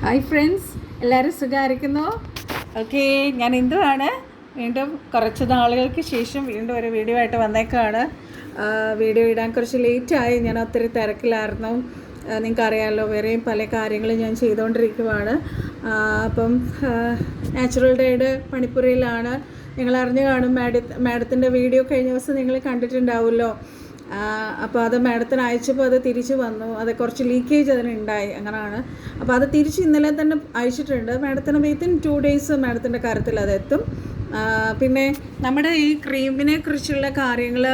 Hi friends, എല്ലാവരും സുഖമായിരിക്കുന്നു. Okay, ഞാൻ ഇന്ദുവാണ്. വീണ്ടും കുറച്ച് നാളുകൾക്ക് ശേഷം വീണ്ടും ഒരു വീഡിയോ ആയിട്ട് വന്നേക്കാണ്. വീഡിയോ ഇടാൻ കുറച്ച് ലേറ്റായി, ഞാൻ ഒത്തിരി തിരക്കിലായിരുന്നു. നിങ്ങൾക്കറിയാമല്ലോ, വേറെയും പല കാര്യങ്ങളും ഞാൻ ചെയ്തുകൊണ്ടിരിക്കുവാണ്. അപ്പം നാച്ചുറൽ ഡേയുടെ പണിപ്പുരയിലാണ്. നിങ്ങൾ അറിഞ്ഞു കാണും, മാഡത്തിൻ്റെ വീഡിയോ കഴിഞ്ഞ ദിവസം നിങ്ങൾ കണ്ടിട്ടുണ്ടാവുമല്ലോ. അപ്പോൾ അത് മാഡത്തിന് അയച്ചപ്പോൾ അത് തിരിച്ച് വന്നു. അത് കുറച്ച് ലീക്കേജ് അതിനുണ്ടായി, അങ്ങനെയാണ്. അപ്പോൾ അത് തിരിച്ച് ഇന്നലെ തന്നെ അയച്ചിട്ടുണ്ട്. മാഡത്തിന് വിത്തിൻ 2 days മാഡത്തിൻ്റെ കാര്യത്തിൽ അതെത്തും. പിന്നെ നമ്മുടെ ഈ ക്രീമിനെ കുറിച്ചുള്ള കാര്യങ്ങൾ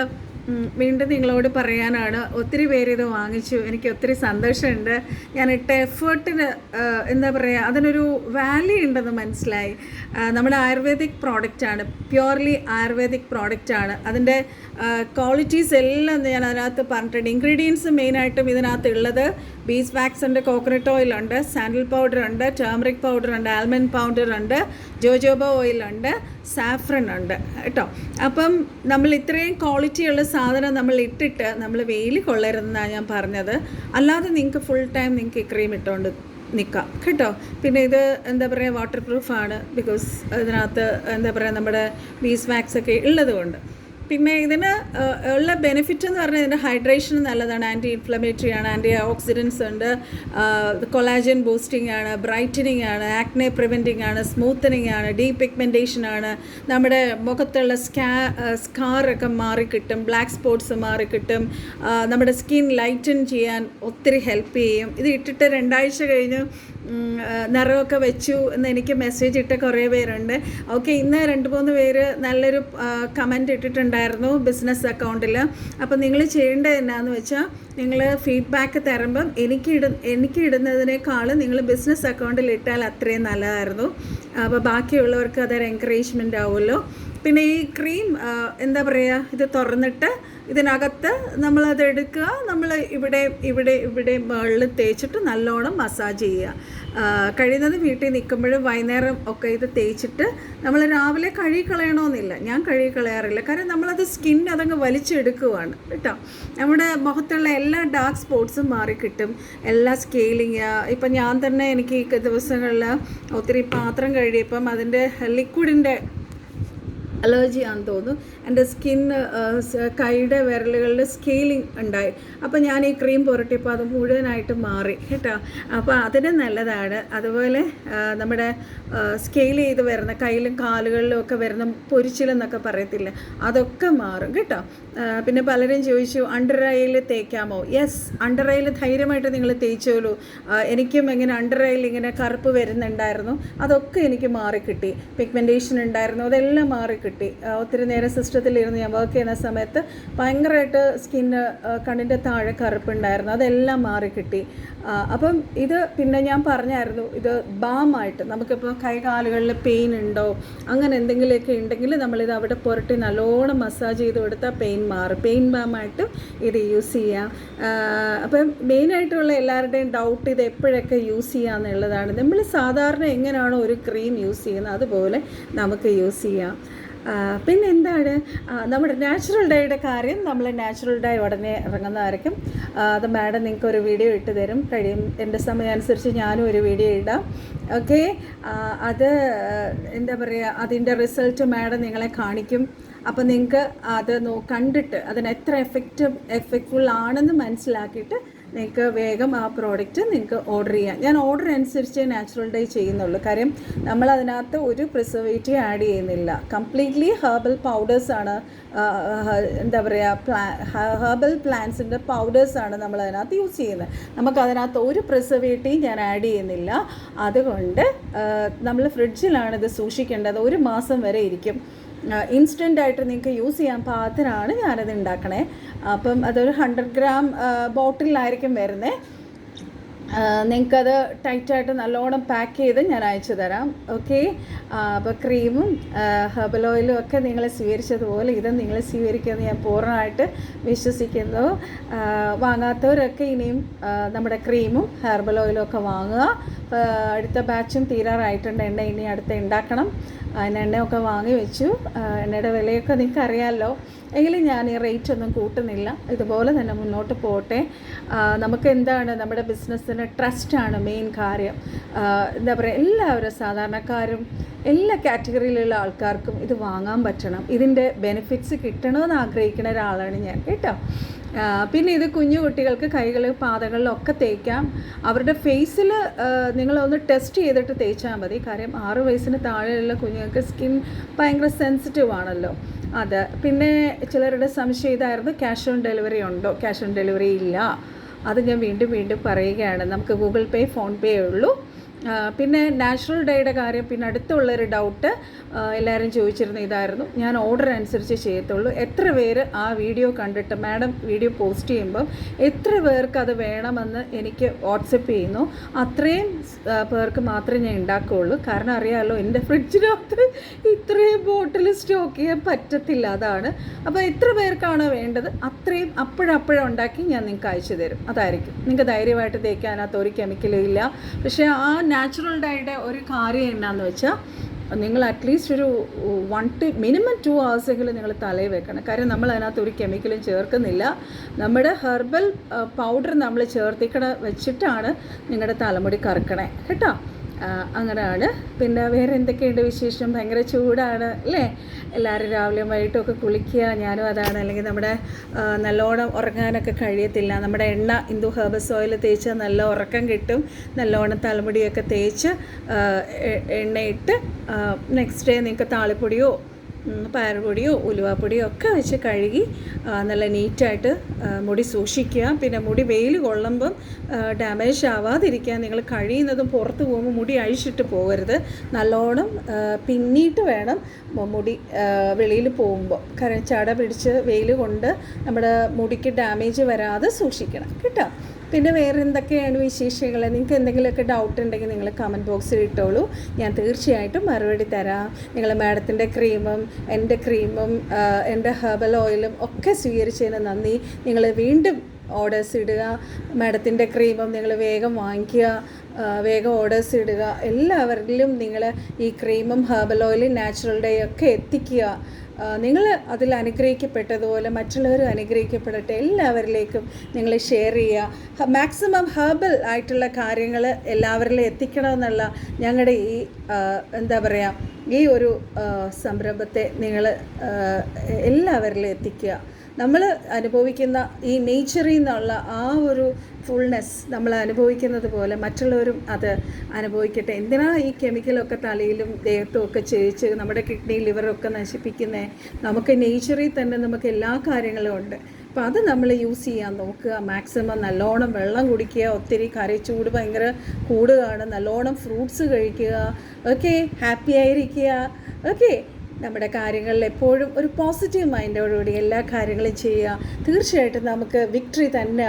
വീണ്ടും നിങ്ങളോട് പറയാനാണ്. ഒത്തിരി പേര് ഇത് വാങ്ങിച്ചു, എനിക്ക് ഒത്തിരി സന്തോഷമുണ്ട്. ഞാൻ ഇട്ട എഫേർട്ടിന് എന്താ പറയുക, അതിനൊരു വാല്യൂ ഉണ്ടെന്ന് മനസ്സിലായി. നമ്മുടെ ആയുർവേദിക് പ്രോഡക്റ്റാണ്, പ്യുവർലി ആയുർവേദിക് പ്രോഡക്റ്റാണ്. അതിൻ്റെ ക്വാളിറ്റീസ് എല്ലാം ഞാൻ അതിനകത്ത് പറഞ്ഞിട്ടുണ്ട്. ഇൻഗ്രീഡിയൻസ് മെയിനായിട്ടും ഇതിനകത്ത് ഉള്ളത് ബീസ് വാക്സ് ഉണ്ട്, കോക്കനട്ട് ഓയിലുണ്ട്, സാൻഡൽ പൗഡർ ഉണ്ട്, ടേമറിക് പൗഡർ ഉണ്ട്, ആൽമണ്ട് പൗഡർ ഉണ്ട്, ജോജോബ ഓയിലുണ്ട്, സാഫ്രൻ ഉണ്ട് കേട്ടോ. അപ്പം നമ്മൾ ഇത്രയും ക്വാളിറ്റിയുള്ള സാധനം നമ്മൾ ഇട്ടിട്ട് നമ്മൾ വെയിൽ കൊള്ളരുതെന്നാണ് ഞാൻ പറഞ്ഞത്. അല്ലാതെ നിങ്ങൾക്ക് ഫുൾ ടൈം നിങ്ങൾക്ക് ഈ ക്രീം ഇട്ടുകൊണ്ട് നിൽക്കാം കേട്ടോ. പിന്നെ ഇത് എന്താ പറയുക, വാട്ടർ പ്രൂഫാണ്. ബിക്കോസ് ഇതിനകത്ത് എന്താ പറയുക, നമ്മുടെ ബീസ് വാക്സ് ഒക്കെ ഉള്ളത് കൊണ്ട്. പിന്നെ ഇതിന് ഉള്ള ബെനിഫിറ്റ് എന്ന് പറഞ്ഞാൽ ഇതിൻ്റെ ഹൈഡ്രേഷൻ നല്ലതാണ്, ആൻറ്റി ഇൻഫ്ലമേറ്ററി ആണ്, ആൻറ്റി ഓക്സിഡൻസ് ഉണ്ട്, കൊളാജൻ ബൂസ്റ്റിംഗ് ആണ്, ബ്രൈറ്റനിങ് ആണ്, ആക്നെ പ്രിവെൻറ്റിംഗ് ആണ്, സ്മൂത്തനിങ് ആണ്, ഡീപിഗ്മെൻറ്റേഷൻ ആണ്, നമ്മുടെ മുഖത്തുള്ള സ്കാറൊക്കെ മാറിക്കിട്ടും, ബ്ലാക്ക് സ്പോട്ട്സ് മാറിക്കിട്ടും, നമ്മുടെ സ്കിൻ ലൈറ്റൻ ചെയ്യാൻ ഒത്തിരി ഹെൽപ്പ് ചെയ്യും. ഇത് ഇട്ടിട്ട് 2 ആഴ്ച കഴിഞ്ഞ് നിറമൊക്കെ വെച്ചു എന്ന് എനിക്ക് മെസ്സേജ് ഇട്ട കുറേ പേരുണ്ട്. ഓക്കെ, ഇന്ന് 2-3 പേര് നല്ലൊരു കമൻറ്റ് ഇട്ടിട്ടുണ്ടായിരുന്നു ബിസിനസ് അക്കൗണ്ടിൽ. അപ്പോൾ നിങ്ങൾ ചെയ്യേണ്ടത് എന്നാന്ന് വെച്ചാൽ, നിങ്ങൾ ഫീഡ്ബാക്ക് തരുമ്പം എനിക്ക് ഇടുന്നതിനേക്കാളും നിങ്ങൾ ബിസിനസ് അക്കൗണ്ടിൽ ഇട്ടാൽ അത്രയും നല്ലതായിരുന്നു. അപ്പോൾ ബാക്കിയുള്ളവർക്ക് അതൊരു എൻകറേജ്മെൻ്റ് ആവുമല്ലോ. പിന്നെ ഈ ക്രീം എന്താ പറയുക, ഇത് തുറന്നിട്ട് ഇതിനകത്ത് നമ്മളത് എടുക്കുക, നമ്മൾ ഇവിടെ മുകളിൽ തേച്ചിട്ട് നല്ലോണം മസാജ് ചെയ്യുക. കഴിയുന്നത് വീട്ടിൽ നിൽക്കുമ്പോഴും വൈകുന്നേരം ഒക്കെ ഇത് തേച്ചിട്ട് നമ്മൾ രാവിലെ കഴുകിക്കളയണമെന്നില്ല. ഞാൻ കഴുകിക്കളയാറില്ല, കാരണം നമ്മളത് സ്കിൻ അതങ്ങ് വലിച്ചെടുക്കുവാണ് കേട്ടോ. നമ്മുടെ മുഖത്തുള്ള എല്ലാ ഡാർക്ക് സ്പോട്ട്സും മാറിക്കിട്ടും, എല്ലാ സ്കെയിലിങ്. ഇപ്പം ഞാൻ തന്നെ എനിക്ക് ഈ ദിവസങ്ങളിൽ ഒത്തിരി പാത്രം കഴുകിയപ്പം അതിൻ്റെ ലിക്വിഡിൻ്റെ അലർജി ആണെന്ന് തോന്നുന്നു. എൻ്റെ സ്കിന്ന് കൈയുടെ വിരലുകളിൽ സ്കെയിലിംഗ് ഉണ്ടായി. അപ്പോൾ ഞാൻ ഈ ക്രീം പുരട്ടിയപ്പോൾ അത് മുഴുവനായിട്ട് മാറി കേട്ടോ. അപ്പോൾ അതിന് നല്ലതാണ്. അതുപോലെ നമ്മുടെ സ്കെയിൽ ചെയ്ത് വരുന്ന കയ്യിലും കാലുകളിലും ഒക്കെ വരുന്ന പൊരിച്ചിലെന്നൊക്കെ പറയത്തില്ല, അതൊക്കെ മാറും കേട്ടോ. പിന്നെ പലരും ചോദിച്ചു അണ്ടർ ഐയിൽ തേക്കാമോ? യെസ്, അണ്ടർ ഐയിൽ ധൈര്യമായിട്ട് നിങ്ങൾ തേച്ചോളൂ. എനിക്കും ഇങ്ങനെ അണ്ടർ ഐയിൽ ഇങ്ങനെ കറുപ്പ് വരുന്നുണ്ടായിരുന്നു, അതൊക്കെ എനിക്ക് മാറിക്കിട്ടി. പിഗ്മെൻറ്റേഷൻ ഉണ്ടായിരുന്നു, അതെല്ലാം മാറിക്കിട്ടി. ഒത്തിരി നേരം സിസ്റ്റത്തിലിരുന്ന് ഞാൻ വർക്ക് ചെയ്യുന്ന സമയത്ത് ഭയങ്കരമായിട്ട് സ്കിന്ന് കണ്ണിൻ്റെ താഴെ കറുപ്പുണ്ടായിരുന്നു, അതെല്ലാം മാറിക്കിട്ടി. അപ്പം ഇത് പിന്നെ ഞാൻ പറഞ്ഞായിരുന്നു, ഇത് ബാമായിട്ട് നമുക്കിപ്പോൾ കൈകാലുകളിൽ പെയിൻ ഉണ്ടോ അങ്ങനെ എന്തെങ്കിലുമൊക്കെ ഉണ്ടെങ്കിൽ നമ്മളിത് അവിടെ പുരട്ടി നല്ലോണം മസാജ് ചെയ്ത് കൊടുത്താൽ പെയിൻ മാറും. പെയിൻ ബാമായിട്ട് ഇത് യൂസ് ചെയ്യാം. അപ്പം മെയിനായിട്ടുള്ള എല്ലാവരുടെയും ഡൗട്ട് ഇത് എപ്പോഴൊക്കെ യൂസ് ചെയ്യാമെന്നുള്ളതാണ്. നമ്മൾ സാധാരണ എങ്ങനെയാണോ ഒരു ക്രീം യൂസ് ചെയ്യുന്നത് അതുപോലെ നമുക്ക് യൂസ് ചെയ്യാം. പിന്നെ എന്താണ് നമ്മുടെ നാച്ചുറൽ ഡേയുടെ കാര്യം, നമ്മൾ നാച്ചുറൽ ഡേ ഉടനെ ഇറങ്ങുന്നതായിരിക്കും. അത് മാഡം നിങ്ങൾക്ക് ഒരു വീഡിയോ ഇട്ട് തരും, കഴിയും എൻ്റെ സമയം അനുസരിച്ച് ഞാനും ഒരു വീഡിയോ ഇടാം. ഓക്കെ, അത് എന്താ പറയുക, അതിൻ്റെ റിസൾട്ട് മാഡം നിങ്ങളെ കാണിക്കും. അപ്പോൾ നിങ്ങൾക്ക് അത് കണ്ടിട്ട് അതിന് എത്ര എഫക്റ്റ്ഫുൾ ആണെന്ന് മനസ്സിലാക്കിയിട്ട് നിങ്ങൾക്ക് വേഗം ആ പ്രോഡക്റ്റ് നിങ്ങൾക്ക് ഓർഡർ ചെയ്യാം. ഞാൻ ഓർഡർ അനുസരിച്ച് നാച്ചുറൽ ഡേ ചെയ്യുന്നുള്ളൂ. കാര്യം നമ്മളതിനകത്ത് ഒരു പ്രിസർവേറ്റീവ് ആഡ് ചെയ്യുന്നില്ല, കംപ്ലീറ്റ്ലി ഹെർബൽ പൗഡേഴ്സാണ്. എന്താ പറയുക, ഹെർബൽ പ്ലാന്റ്സിൻ്റെ പൗഡേഴ്സാണ് നമ്മളതിനകത്ത് യൂസ് ചെയ്യുന്നത്. നമുക്കതിനകത്ത് ഒരു പ്രിസർവേറ്റീവ് ഞാൻ ആഡ് ചെയ്യുന്നില്ല. അതുകൊണ്ട് നമ്മൾ ഫ്രിഡ്ജിലാണ് ഇത് സൂക്ഷിക്കേണ്ടത്, 1 മാസം വരെ ഇരിക്കും. ഇൻസ്റ്റൻ്റായിട്ട് നിങ്ങൾക്ക് യൂസ് ചെയ്യാൻ പാകത്തിനാണ് ഞാനത് ഉണ്ടാക്കണേ. അപ്പം അതൊരു 100 gram ബോട്ടിലായിരിക്കും വരുന്നത്. നിങ്ങൾക്കത് ടൈറ്റായിട്ട് നല്ലോണം പാക്ക് ചെയ്ത് ഞാൻ അയച്ചു തരാം. ഓക്കെ, അപ്പോൾ ക്രീമും ഹെർബൽ ഓയിലും ഒക്കെ നിങ്ങൾ സ്വീകരിച്ചതുപോലെ ഇതും നിങ്ങൾ സ്വീകരിക്കുമെന്ന് ഞാൻ പൂർണ്ണമായിട്ട് വിശ്വസിക്കുന്നു. വാങ്ങാത്തവരൊക്കെ ഇനിയും നമ്മുടെ ക്രീമും ഹെർബൽ ഓയിലും ഒക്കെ വാങ്ങുക. അടുത്ത ബാച്ചും തീരാറായിട്ടുണ്ട്, ഇനി അടുത്ത ഉണ്ടാക്കണം. അതിന് എണ്ണയൊക്കെ വാങ്ങി വെച്ചു. എണ്ണയുടെ വിലയൊക്കെ നിങ്ങൾക്ക് അറിയാമല്ലോ. എങ്കിലും ഞാൻ ഈ റേറ്റ് ഒന്നും കൂട്ടുന്നില്ല. ഇതുപോലെ തന്നെ മുന്നോട്ട് പോട്ടെ. നമുക്ക് എന്താണ്, നമ്മുടെ ബിസിനസ്സിന് ട്രസ്റ്റാണ് മെയിൻ കാര്യം. എന്താ പറയുക, എല്ലാവരും സാധാരണക്കാരും എല്ലാ കാറ്റഗറിയിലുള്ള ആൾക്കാർക്കും ഇത് വാങ്ങാൻ പറ്റണം. ഇതിൻ്റെ ബെനിഫിറ്റ്സ് കിട്ടണമെന്ന് ആഗ്രഹിക്കുന്ന ഒരാളാണ് ഞാൻ കേട്ടോ. പിന്നെ ഇത് കുഞ്ഞു കുട്ടികൾക്ക് കൈകൾ പാദങ്ങളിലൊക്കെ തേക്കാം. അവരുടെ ഫേസിൽ നിങ്ങളൊന്ന് ടെസ്റ്റ് ചെയ്തിട്ട് തേച്ചാൽ മതി. കാര്യം 6 വയസ്സിന് താഴെയുള്ള കുഞ്ഞുങ്ങൾക്ക് സ്കിൻ ഭയങ്കര സെൻസിറ്റീവ് ആണല്ലോ. അത് പിന്നെ ചിലരുടെ സംശയം ഇതായിരുന്നു, ക്യാഷ് ഓൺ ഡെലിവറി ഉണ്ടോ? ക്യാഷ് ഓൺ ഡെലിവറി ഇല്ല. അത് ഞാൻ വീണ്ടും പറയുകയാണ്. നമുക്ക് ഗൂഗിൾ പേ, ഫോൺ പേ ഉള്ളൂ. പിന്നെ നാച്ചുറൽ ഡേയുടെ കാര്യം പിന്നെ അടുത്തുള്ളൊരു ഡൗട്ട് എല്ലാവരും ചോദിച്ചിരുന്ന ഇതായിരുന്നു. ഞാൻ ഓർഡർ അനുസരിച്ച് ചെയ്യത്തുള്ളൂ. എത്ര പേര് ആ വീഡിയോ കണ്ടിട്ട് മാഡം വീഡിയോ പോസ്റ്റ് ചെയ്യുമ്പം എത്ര പേർക്ക് അത് വേണമെന്ന് എനിക്ക് വാട്സപ്പ് ചെയ്യുന്നു, അത്രയും പേർക്ക് മാത്രമേ ഞാൻ ഉണ്ടാക്കുകയുള്ളൂ. കാരണം അറിയാമല്ലോ, എൻ്റെ ഫ്രിഡ്ജിനകത്ത് ഇത്രയും ബോട്ടിൽ സ്റ്റോക്ക് ചെയ്യാൻ പറ്റത്തില്ല. അതാണ്. അപ്പോൾ എത്ര പേർക്കാണോ വേണ്ടത് അത്രയും അപ്പോഴപ്പോഴും ഉണ്ടാക്കി ഞാൻ നിങ്ങൾക്ക് അയച്ചു തരും. അതായിരിക്കും നിങ്ങൾക്ക് ധൈര്യമായിട്ട് തേക്കാൻ. അതിനകത്ത് ഒരു കെമിക്കലും ഇല്ല. പക്ഷേ ആ നാച്ചുറൽ ഡേയുടെ ഒരു കാര്യം എന്നാന്ന് വെച്ചാൽ നിങ്ങൾ അറ്റ്ലീസ്റ്റ് ഒരു 1 to മിനിമം 2 hours നിങ്ങൾ തലയിൽ വെക്കണം. കാര്യം നമ്മൾ അതിനകത്ത് ഒരു കെമിക്കലും ചേർക്കുന്നില്ല. നമ്മുടെ ഹെർബൽ പൗഡർ നമ്മൾ വെച്ചിട്ടാണ് നിങ്ങളുടെ തലമുടി കറുക്കണേ കേട്ടോ. അങ്ങനെയാണ്. പിന്നെ വേറെ എന്തൊക്കെയുണ്ട് വിശേഷം? ഭയങ്കര ചൂടാണ് അല്ലേ? എല്ലാവരും രാവിലെയും വൈകിട്ടൊക്കെ കുളിക്കുക. ഞാനും അതാണ്. അല്ലെങ്കിൽ നമ്മുടെ നല്ലോണം ഉറങ്ങാനൊക്കെ കഴിയത്തില്ല. നമ്മുടെ എണ്ണ ഇന്ദു ഹെർബസ് ഓയിൽ തേച്ചാൽ നല്ല ഉറക്കം കിട്ടും. നല്ലോണം തലമുടിയൊക്കെ തേച്ച് എണ്ണയിട്ട് നെക്സ്റ്റ് ഡേ നിങ്ങൾക്ക് താളിപ്പൊടിയോ പയറുപൊടിയോ ഉലുവാപ്പൊടിയോ ഒക്കെ വെച്ച് കഴുകി നല്ല നീറ്റായിട്ട് മുടി സൂക്ഷിക്കുക. പിന്നെ മുടി വെയിൽ കൊള്ളുമ്പം ഡാമേജ് ആവാതിരിക്കാൻ നിങ്ങൾ കഴിയുന്നതും പുറത്ത് പോകുമ്പോൾ മുടി അഴിച്ചിട്ട് പോകരുത്. നല്ലോണം പിന്നിയിട്ട് വേണം മുടി വെളിയിൽ പോകുമ്പോൾ. കാരണം ചട പിടിച്ച് വെയിൽ കൊണ്ട് നമ്മുടെ മുടിക്ക് ഡാമേജ് വരാതെ സൂക്ഷിക്കണം കേട്ടോ. പിന്നെ വേറെ എന്തൊക്കെയാണ് വിശേഷങ്ങൾ? നിങ്ങൾക്ക് എന്തെങ്കിലുമൊക്കെ ഡൗട്ട് ഉണ്ടെങ്കിൽ നിങ്ങൾ കമൻറ്റ് ബോക്സിൽ ഇട്ടോളൂ. ഞാൻ തീർച്ചയായിട്ടും മറുപടി തരാം. നിങ്ങൾ മാഡത്തിൻ്റെ ക്രീമും എൻ്റെ ക്രീമും എൻ്റെ ഹെർബൽ ഓയിലും ഒക്കെ സ്വീകരിച്ചതിന് നന്ദി. നിങ്ങൾ വീണ്ടും ഓർഡേഴ്സ് ഇടുക. മാഡത്തിൻ്റെ ക്രീമും നിങ്ങൾ വേഗം വാങ്ങിക്കുക, വേഗം ഓർഡേഴ്സ് ഇടുക. എല്ലാവരിലും നിങ്ങൾ ഈ ക്രീമും ഹെർബൽ ഓയിലും നാച്ചുറൽ ഡേ ഒക്കെ എത്തിക്കുക. നിങ്ങൾ അതിൽ അനുഗ്രഹിക്കപ്പെട്ടതുപോലെ മറ്റുള്ളവരും അനുഗ്രഹിക്കപ്പെടട്ടെ. എല്ലാവരിലേക്കും നിങ്ങൾ ഷെയർ ചെയ്യുക. മാക്സിമം ഹെർബൽ ആയിട്ടുള്ള കാര്യങ്ങൾ എല്ലാവരിലും എത്തിക്കണമെന്നുള്ള ഞങ്ങളുടെ ഈ എന്താ പറയുക, ഈ ഒരു സംരംഭത്തെ നിങ്ങൾ എല്ലാവരിലും എത്തിക്കുക. നമ്മൾ അനുഭവിക്കുന്ന ഈ നേച്ചറിൽ നിന്നുള്ള ആ ഒരു ഫുൾനെസ് നമ്മൾ അനുഭവിക്കുന്നത് പോലെ മറ്റുള്ളവരും അത് അനുഭവിക്കട്ടെ. എന്തിനാ ഈ കെമിക്കലൊക്കെ തലയിലും ദേഹത്തും ഒക്കെ ചേച്ച് നമ്മുടെ കിഡ്നി ലിവറൊക്കെ നശിപ്പിക്കുന്നത്? നമുക്ക് നേച്ചറിൽ തന്നെ നമുക്ക് എല്ലാ കാര്യങ്ങളും ഉണ്ട്. അപ്പോൾ അത് നമ്മൾ യൂസ് ചെയ്യാൻ നോക്കുക. മാക്സിമം നല്ലോണം വെള്ളം കുടിക്കുക. ഒത്തിരി ചൂട് ഭയങ്കര കൂടുകയാണ്. നല്ലോണം ഫ്രൂട്ട്സ് കഴിക്കുക. ഓക്കെ, ഹാപ്പി ആയിരിക്കുക. ഓക്കെ, നമ്മുടെ കാര്യങ്ങളിൽ എപ്പോഴും ഒരു പോസിറ്റീവ് മൈൻഡോടുകൂടി എല്ലാ കാര്യങ്ങളും ചെയ്യുക. തീർച്ചയായിട്ടും നമുക്ക് വിക്ടറി തന്നെ.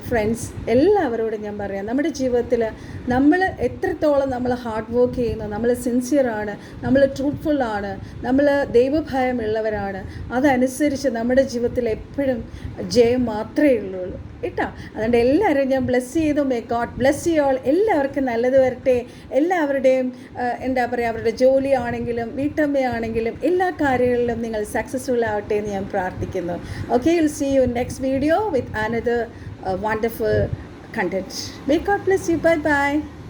ഫ്രണ്ട്സ്, എല്ലാവരോടും ഞാൻ പറയാം, നമ്മുടെ ജീവിതത്തിൽ നമ്മൾ എത്രത്തോളം നമ്മൾ ഹാർഡ് വർക്ക് ചെയ്യുന്നു, നമ്മൾ സിൻസിയറാണ്, നമ്മൾ ട്രൂത്ത്ഫുള്ളാണ്, നമ്മൾ ദൈവഭയമുള്ളവരാണ്, അതനുസരിച്ച് നമ്മുടെ ജീവിതത്തിൽ എപ്പോഴും ജയം മാത്രമേ ഉള്ളൂ കേട്ടോ. അതുകൊണ്ട് എല്ലാവരും ഞാൻ ബ്ലെസ് ചെയ്തു. May God bless you all. എല്ലാവർക്കും നല്ലത് വരട്ടെ. എല്ലാവരുടെയും എന്താ പറയുക, അവരുടെ ജോലിയാണെങ്കിലും വീട്ടമ്മയാണെങ്കിലും എല്ലാ കാര്യങ്ങളിലും നിങ്ങൾ സക്സസ്ഫുൾ ആവട്ടെ എന്ന് ഞാൻ പ്രാർത്ഥിക്കുന്നു. Okay, will see you next video with another wonderful content. May God bless you. Bye bye.